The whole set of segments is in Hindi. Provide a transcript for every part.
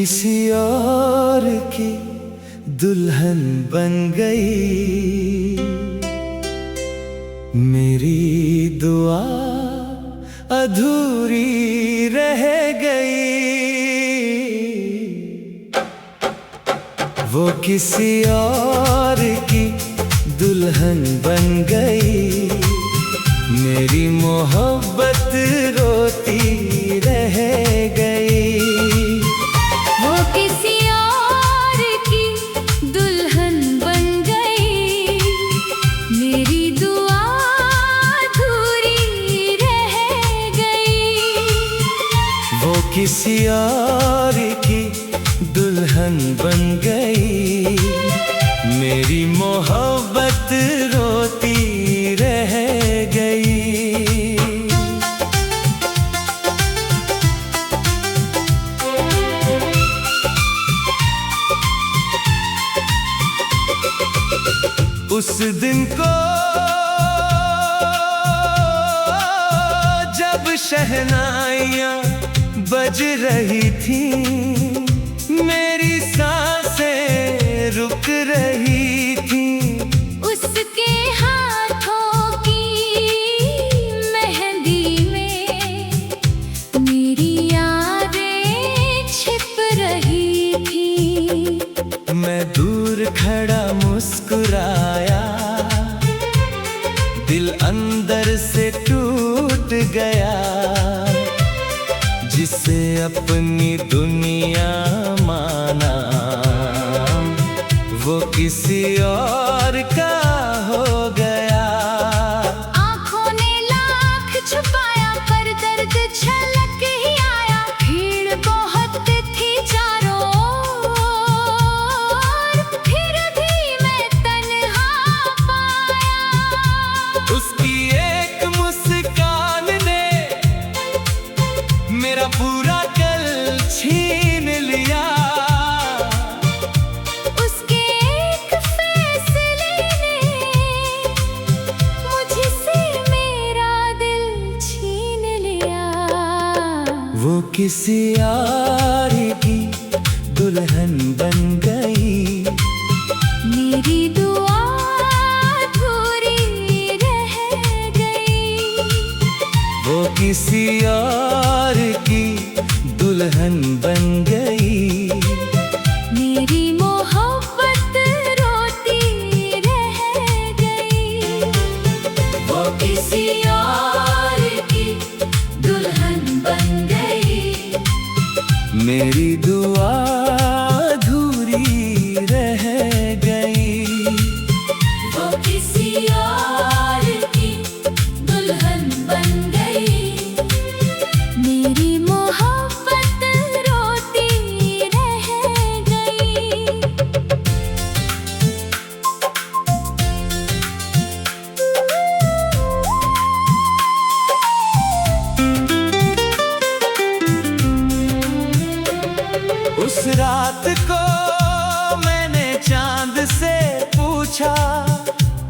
किसी और की दुल्हन बन गई, मेरी दुआ अधूरी रह गई। वो किसी और की दुल्हन बन गई, मेरी मोहब्बत रोती रह गई। वो किसी और की दुल्हन बन गई, मेरी दुआ अधूरी रह गई। वो किसी और की दुल्हन बन गई, मेरी मोहब्बत रोती रह गई। उस दिन को जब शहनाइयाँ बज रही थीं, मेरी सांसें रुक रही थीं। उसके हाथों की मेहंदी में मेरी यादें छिप रही थी। मैं दूर खड़ा मुस्कुराया, दिल अंदर से टूट गया। जिसे अपनी दुनिया माना, वो किसी और का हो गया। आँखों ने लाख छुपाया, पर दर्द छलक ही आया। भीड़ बहुत थी चारों ओर, फिर भी मैं तन्हा पाया। उसकी एक मुस्कान ने मेरा पूरा कल छीन लिया। उसके एक फैसले ने मुझसे मेरा दिल छीन लिया। वो किसी और की दुल्हन बन गई, मेरी दुआ अधूरी रह गई। वो किसी और की दुल्हन बन गई, मेरी मोहब्बत रोती रह गई। वो किसी और की दुल्हन बन गई, मेरी दुआ अधूरी रह गई। वो किसी और की दुल्हन बन गई, मेरी मोहब्बत रोती रह गई। उस रात को मैंने चांद से पूछा,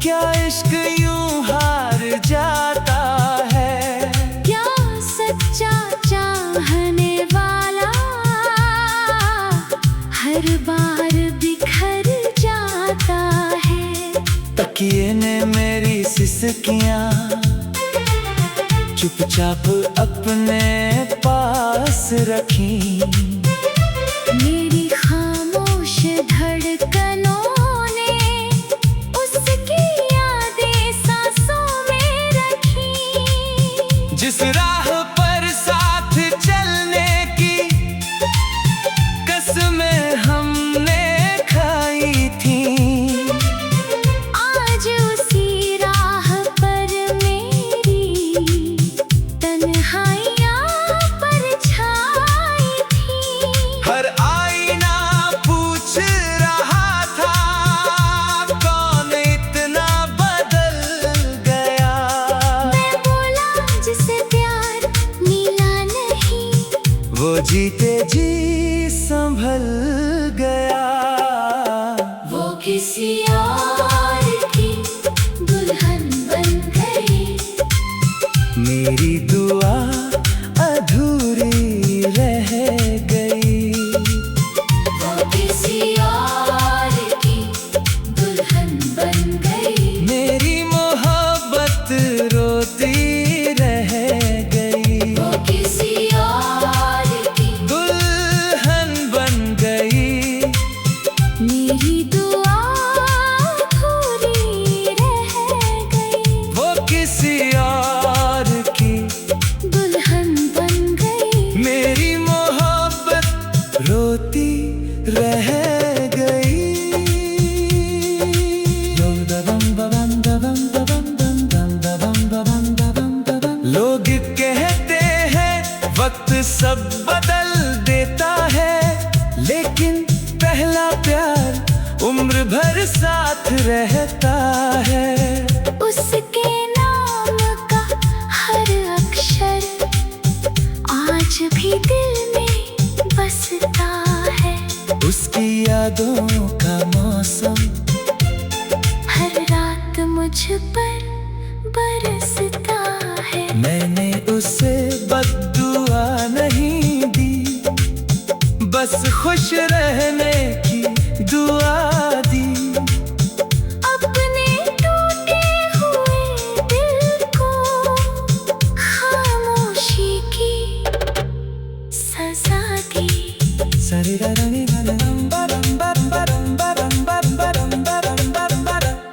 क्या इश्क यूं हार जाता है? क्या सच्चा चाहने वाला हर बार बिखर जाता है? तकिए ने मेरी सिसकियां चुपचाप अपने पास रखी। मेरी खामोश धड़कनों ने उसकी यादें सांसों में रखी। जिस राह पर साथ चलने की कसमें हमने खाई थी, आज उसी राह पर मेरी तन्हाइयाँ परछाई थी। हर आईना पूछ रहा था, कौन इतना बदल गया? मैं बोला जिसे प्यार मिला नहीं, वो जीते जी संभल गया। वो किसी और की दुल्हन बन गई, मेरी दुआ अधूरी रह गई। पहला प्यार उम्र भर साथ रहता है। उसके नाम का हर अक्षर आज भी दिल में बसता है। उसकी यादों का मौसम हर रात मुझ पर बरसता है। मैंने उसे बद्दुआ नहीं दी, बस खुश रहने की दुआ दी। अपने टूटे हुए दिल को खामोशी की सजा दी।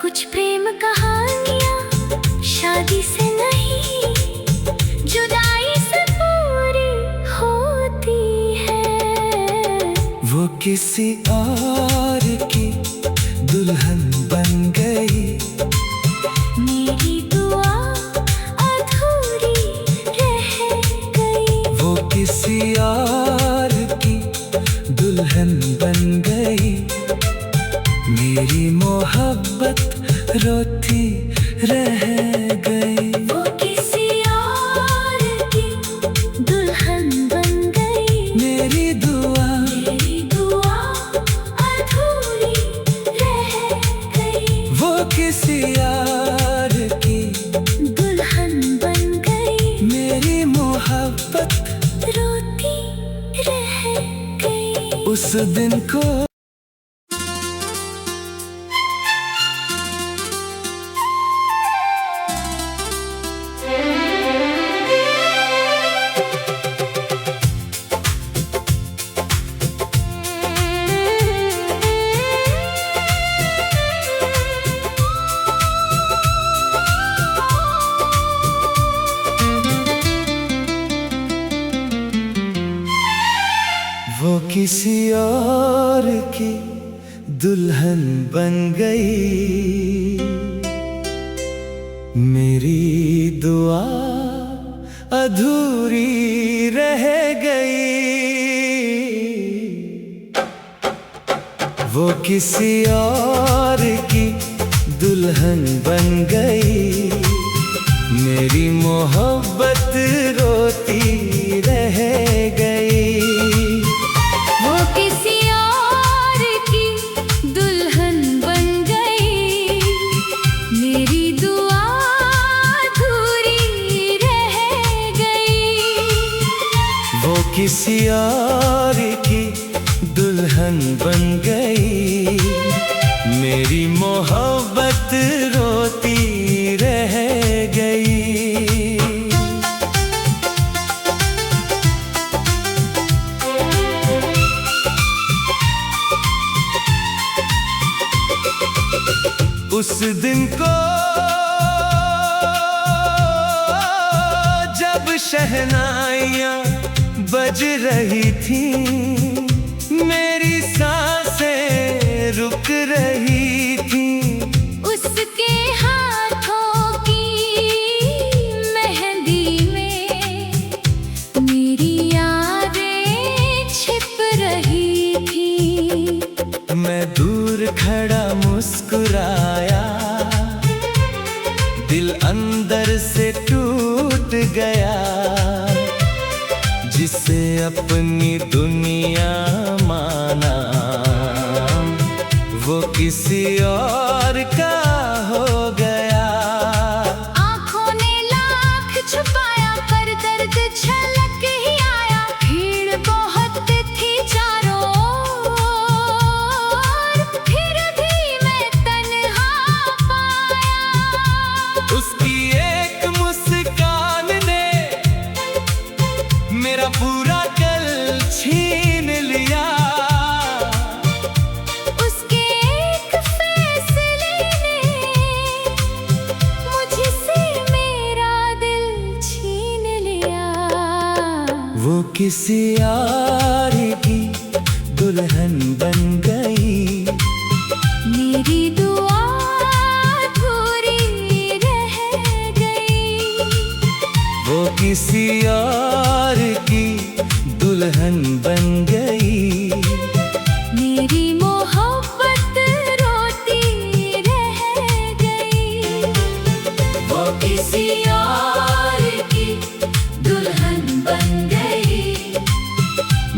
कुछ प्रेम कहानियाँ शादी से नहीं, जुदाई से पूरी होती है। वो किसी और की दुल्हन बन गई, मेरी दुआ अधूरी रह गई। वो किसी और की दुल्हन बन गई। मेरी मोहब्बत रोती रह गई। वो किसी और की दुल्हन बन गई। मेरी दुआ अधूरी रह गई। वो किसी और की दुल्हन बन गई। मेरी मोहब्बत रोती रह गई। उस दिन को वो किसी और की दुल्हन बन गई। मेरी दुआ अधूरी रह गई। वो किसी और की दुल्हन बन गई। मेरी मोहब्बत रोती रह गई। वो किसी और की दुल्हन बन गई। मेरी दुआ अधूरी रह गई। वो किसी और की दुल्हन बन गई। मेरी मोहब्बत रोती रह गई। उस दिन को जब शहनाइयाँ बज रही थीं, मेरी सांसें रुक रही थीं। उसके हाथों की मेहंदी में मेरी यादें छिप रही थी। मैं दूर खड़ा मुस्कुराया, दिल अंदर से टूट गया। जिसे अपनी दुनिया माना, वो किसी और का हो गया। आँखों ने लाख छुपाया पर दर्द झलक ही आया। भीड़ बहुत थी चारों ओर, फिर भी मैं तन्हा पाया। उसकी एक मुस्कान ने मेरा पूरा कल छीन लिया। उसके एक फैसले ने मुझसे मेरा दिल छीन लिया। वो किसी और की दुल्हन बन गई। मेरी दुआ अधूरी रह गई। वो किसी और की दुल्हन बन गई। मेरी मोहब्बत रोती रह गई। वो किसी और की दुल्हन बन गई।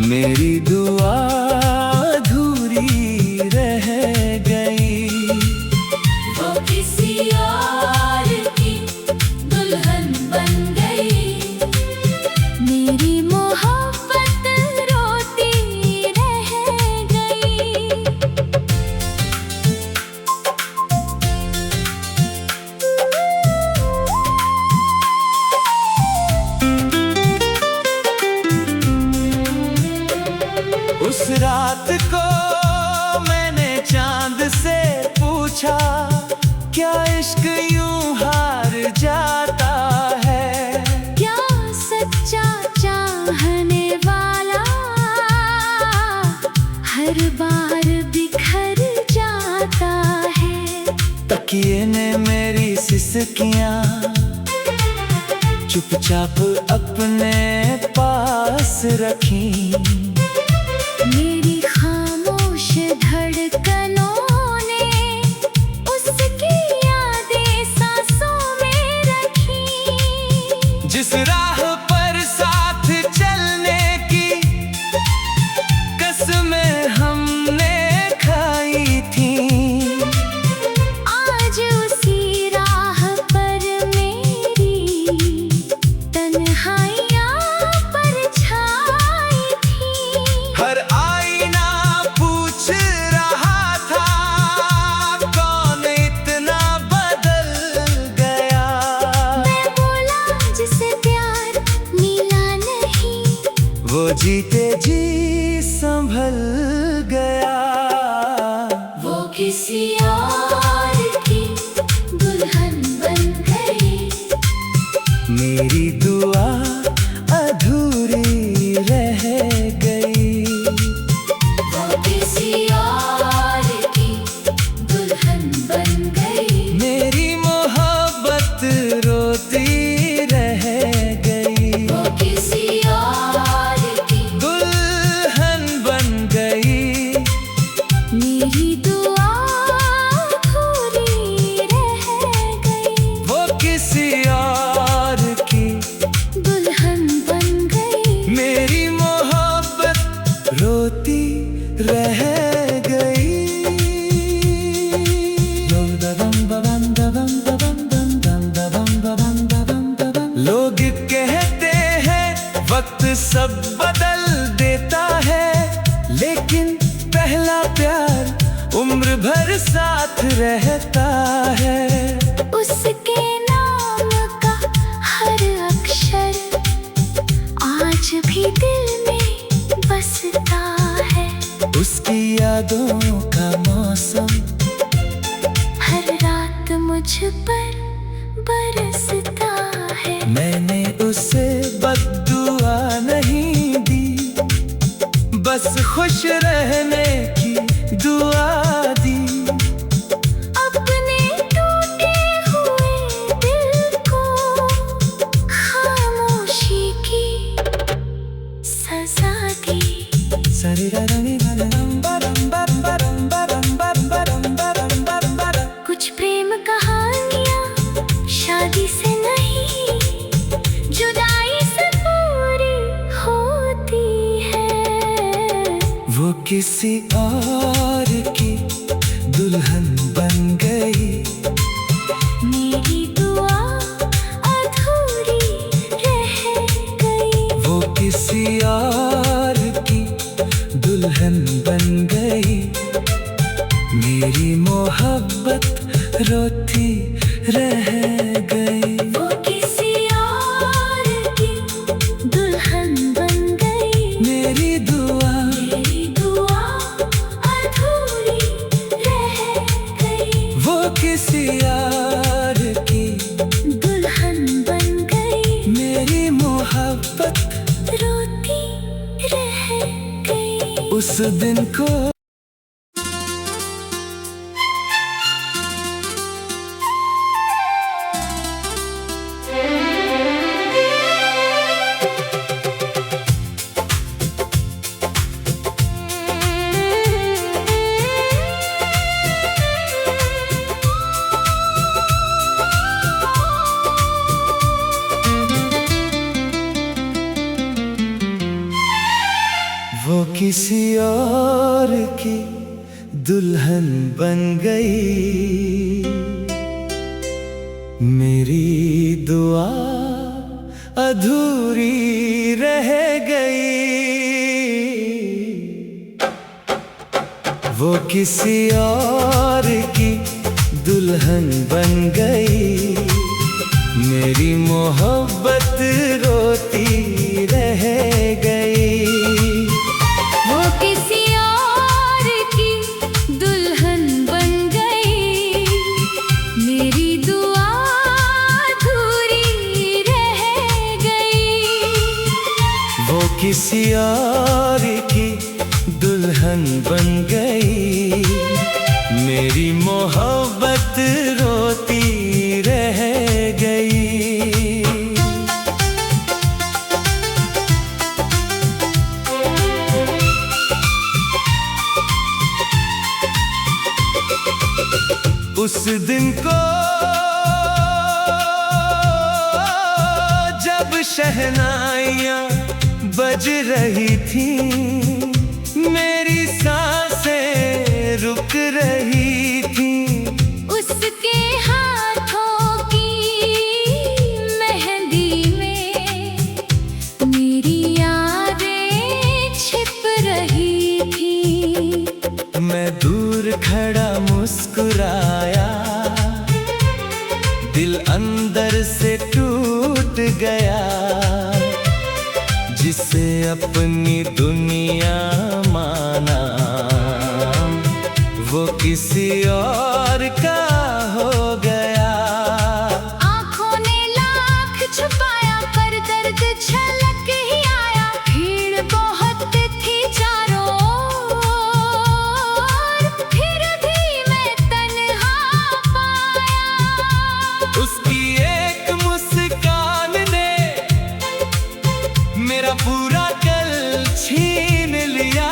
मेरी दुआ अधूरी रह गई। वो किसी और की दुल्हन बन गई। मेरी मोहब्बत रोती रह गई। उस रात को मैंने चांद से पूछा, क्या इश्क यूं हार जाता है? क्या सच्चा चाहने वाला हर बार बिखर जाता है? तकिए ने मेरी सिसकियां चुपचाप अपने पास रखी। मेरी खामोश धड़कनों ने उसकी यादें सांसों में रखी। जिस राह पर साथ चलने की कसमें हमने खाई थी, आज उसी राह पर मेरी तन्हाइयाँ परछाई थी। हर आईना पूछ रहा था, कौन इतना बदल गया? मैं बोला जिसे प्यार मिला नहीं, वो जीते जी संभल गया। वो किसी और की दुल्हन बन गई। मेरी दुआ अधूरी रह गई। वो किसी और की दुल्हन बन गई। मेरी मोहब्बत रोती रह गई। वो किसी और की दुल्हन बन गई। मेरी दुआ अधूरी रह गई। वो किसी और की दुल्हन बन गई। मेरी मोहब्बत रोती रह गई। लोग कहते हैं वक्त सब बदल देता है, लेकिन पहला प्यार उम्र भर साथ रहता है। उसके नाम का हर अक्षर आज भी दिल में बसता है। उसकी यादों का मौसम हर रात मुझ पर बरसता है। मैंने उसे बद्दुआ नहीं दी, बस खुश रहने की दुआ दी। अपने टूटे हुए दिल को खामोशी की सजा दी। कुछ प्रेम कहानियाँ शादी से नहीं, जुदाई से पूरी होती है। वो किसी और की दुल्हन बन गई। मेरी दुआ अधूरी रह गई। वो किसी और की दुल्हन बन गई। मेरी मोहब्बत रोती रह गई। वो किसी और की दुल्हन बन गई। मेरी दुआ अधूरी रह गई। वो किसी और की दुल्हन बन गई। मेरी मोहब्बत रोती रह गई। उस दिन को किसी और की दुल्हन बन गई, मेरी दुआ अधूरी रह गई। वो किसी और की दुल्हन बन गई, मेरी मोहब्बत रोती रह गई। वो किसी और की दुल्हन बन गई, मेरी दुआ अधूरी रह गई। वो किसी और की दुल्हन बन गई, मेरी मोहब्बत रोती रह गई। उस दिन को जब शहनाइयाँ बज रही थीं, मेरी सांसें रुक रही थीं। उसके हाथों की मेहंदी में मेरी यादें छिप रही थीं। मैं दूर खड़ा मुस्कुराया, दिल अंदर से टूट गया। जिसे अपनी दुनिया माना, वो किसी और का हो गया। आँखों ने लाख छुपाया पर दर्द झलक ही आया। भीड़ बहुत थी चारों ओर, फिर भी मैं तन्हा पाया। उसकी एक मुस्कान ने मेरा पूरा कल छीन लिया।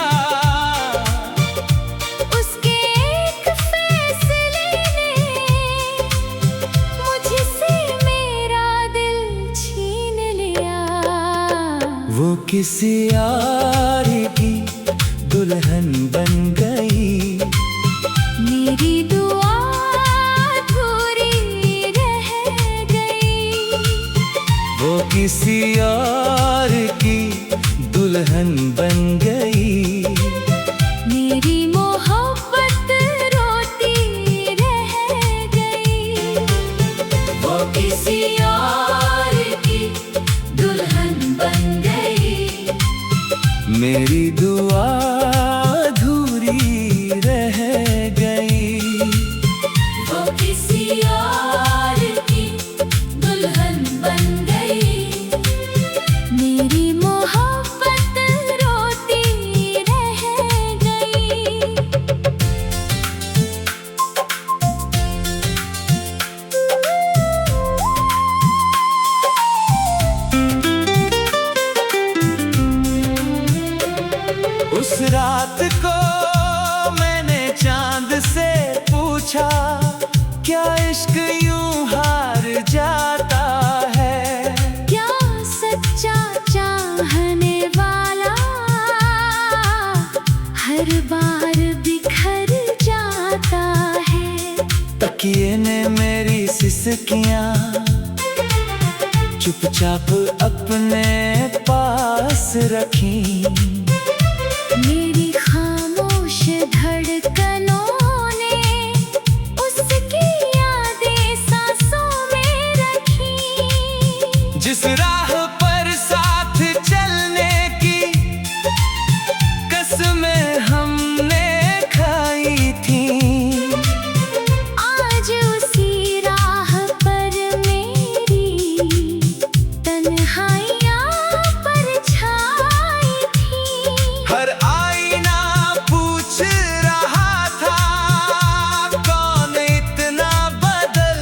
उसके एक फैसले ने मुझसे मेरा दिल छीन लिया। वो किसी और की दुल्हन बन गई, मेरी दुआ अधूरी रह गई। वो किसी और की दुल्हन बन गई, मेरी मोहब्बत रोती रह गई। वो किसी और की दुल्हन बन गई, मेरी दुआ अधूरी रह गई। वो किसी और की दुल्हन बन गई, मेरी मोहब्बत रोती रह गई। उस रात को मैंने चांद से पूछा, क्या इश्क यूं हार जाता है? क्या सच्चा चाहने वाला हर बार बिखर जाता है? तकिए ने मेरी सिसकियां चुपचाप अपने पास रखी। मेरी खामोश धड़कनों ने उसकी यादें सांसों में रखी। जिस राह पर साथ चलने की कसमें हमने खाई थी, आज उसी राह पर मेरी तन्हाइयाँ परछाई थी। हर आईना पूछ रहा था, कौन इतना बदल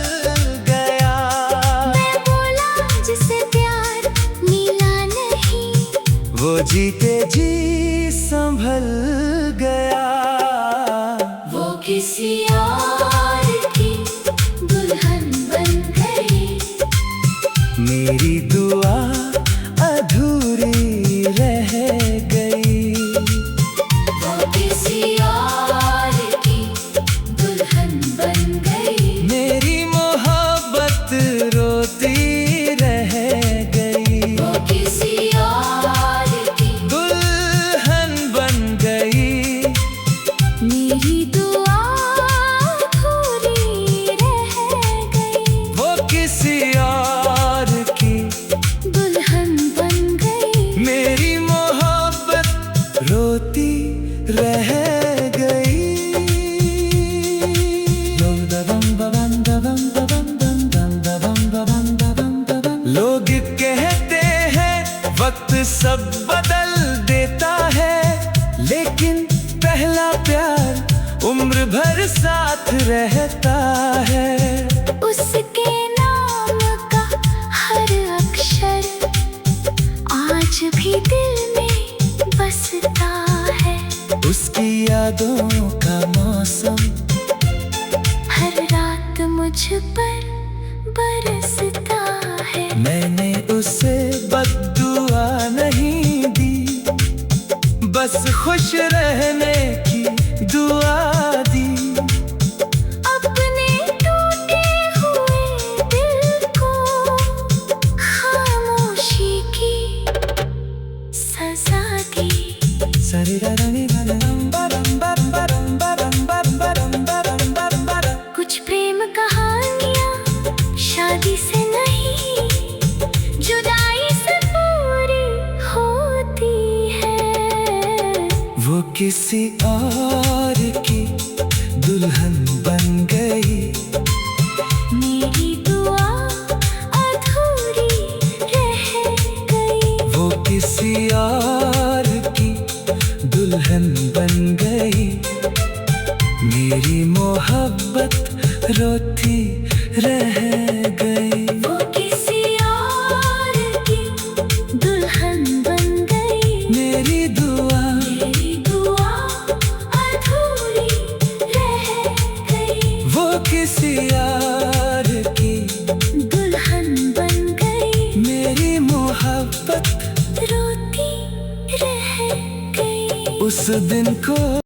गया? मैं बोला जिसे प्यार मिला नहीं, वो जीते जी संभल गया। वो किसी और की दुल्हन बन गई, मेरी दुआ अधूरी रह गई। सब बदल देता है, लेकिन पहला प्यार उम्र भर साथ रहता है। उसके नाम का हर अक्षर आज भी दिल में बसता है। उसकी यादों का मौसम हर रात मुझ पर बरसता है। मैंने उसे बद्दुआ नहीं दी, बस खुश रहने की दुआ दी। अपने टूटे हुए दिल को खामोशी की सजा दी। कुछ प्रेम कहानियाँ शादी से नहीं, जुदाई से पूरी होती है। वो किसी और की दुल्हन बन गई, मेरी दुआ अधूरी रह गई। वो किसी और की दुल्हन बन गई। मेरी मोहब्बत रोती रह गई। वो किसी और की दुल्हन बन गई। मेरी दुआ अधूरी रह गई। वो किसी और की दुल्हन बन गई। मेरी मोहब्बत रोती रह गई। उस दिन को